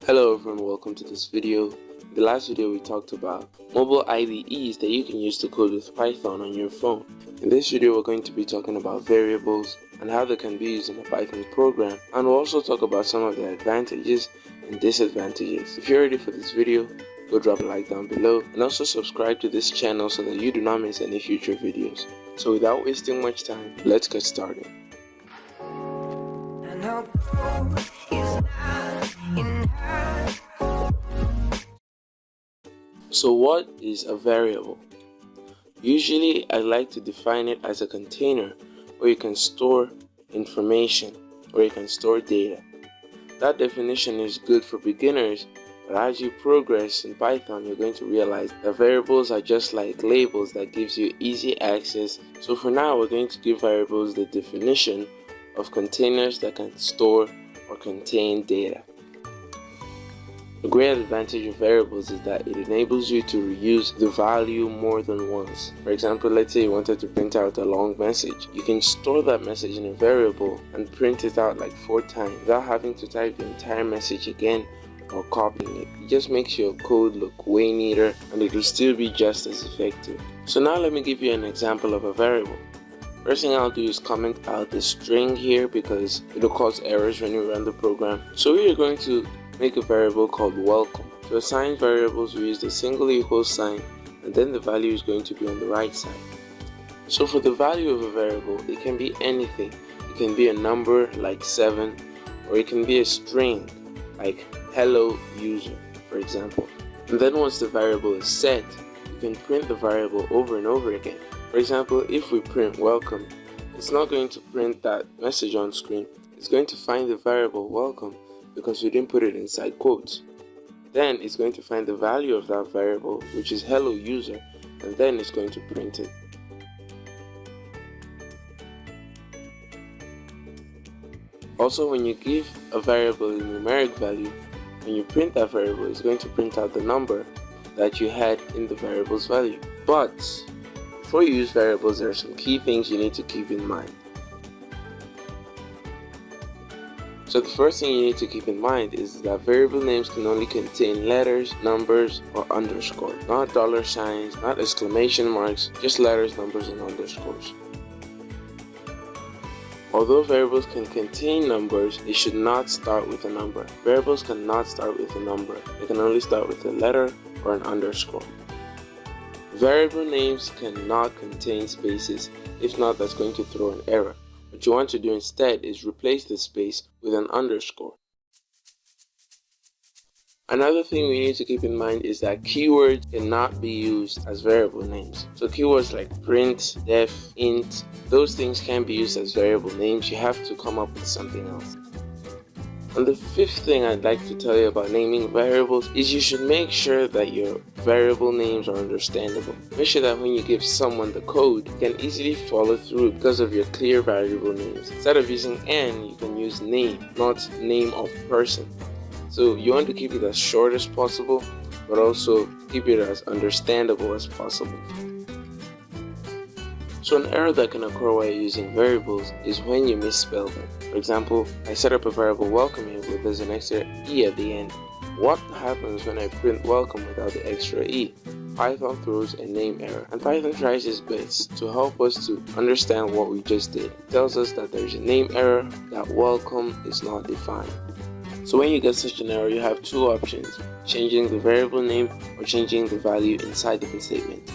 Hello everyone, welcome to this video. In the last video we talked about mobile IDEs that you can use to code with Python on your phone. In this video we're going to be talking about variables and how they can be used in a Python program, and we'll also talk about some of the advantages and disadvantages. If you're ready for this video, go drop a like down below and also subscribe to this channel so that you do not miss any future videos. So without wasting much time, let's get started. So what is a variable? Usually I like to define it as a container where you can store information, where you can store data. That definition is good for beginners, but as you progress in Python you're going to realize that variables are just like labels that gives you easy access. So for now we're going to give variables the definition of containers that can store or contain data. The great advantage of variables is that it enables you to reuse the value more than once. For example, let's say you wanted to print out a long message. You can store that message in a variable and print it out like 4 times without having to type the entire message again or copying it. It just makes your code look way neater and it will still be just as effective. So now let me give you an example of a variable. First thing I'll do is comment out the string here because it will cause errors when you run the program. So we are going to make a variable called welcome. To assign variables we use the single equal sign and then the value is going to be on the right side. So for the value of a variable, it can be anything. It can be a number like 7, or it can be a string like hello user, for example. And then once the variable is set, you can print the variable over and over again. For example, if we print welcome, it's not going to print that message on screen. It's going to find the variable welcome because we didn't put it inside quotes. Then it's going to find the value of that variable, which is hello user, and then it's going to print it. Also, when you give a variable a numeric value, when you print that variable, it's going to print out the number that you had in the variable's value. But before you use variables, there are some key things you need to keep in mind. So the first thing you need to keep in mind is that variable names can only contain letters, numbers, or underscores. Not dollar signs, not exclamation marks, just letters, numbers, and underscores. Although variables can contain numbers, they should not start with a number. Variables cannot start with a number. They can only start with a letter or an underscore. Variable names cannot contain spaces. If not, that's going to throw an error. What you want to do instead is replace the space with an underscore. Another thing we need to keep in mind is that keywords cannot be used as variable names. So keywords like print, def, int, those things can be used as variable names. You have to come up with something else. And the fifth thing I'd like to tell you about naming variables is you should make sure that your variable names are understandable. Make sure that when you give someone the code, you can easily follow through because of your clear variable names. Instead of using n, you can use name, not name of person. So you want to keep it as short as possible, but also keep it as understandable as possible. So an error that can occur while using variables is when you misspell them. For example, I set up a variable welcome here, but there's an extra e at the end. What happens when I print welcome without the extra e? Python throws a name error, and Python tries its best to help us to understand what we just did. It tells us that there's a name error, that welcome is not defined. So when you get such an error, you have two options: changing the variable name or changing the value inside the print statement.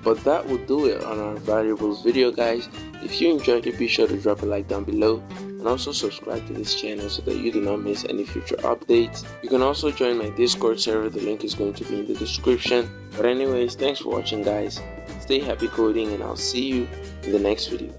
But that will do it on our variables video, guys. If you enjoyed it, be sure to drop a like down below and also subscribe to this channel so that you do not miss any future updates. You can also join my Discord server, the link is going to be in the description. But anyways, thanks for watching, guys. Stay happy coding and I'll see you in the next video.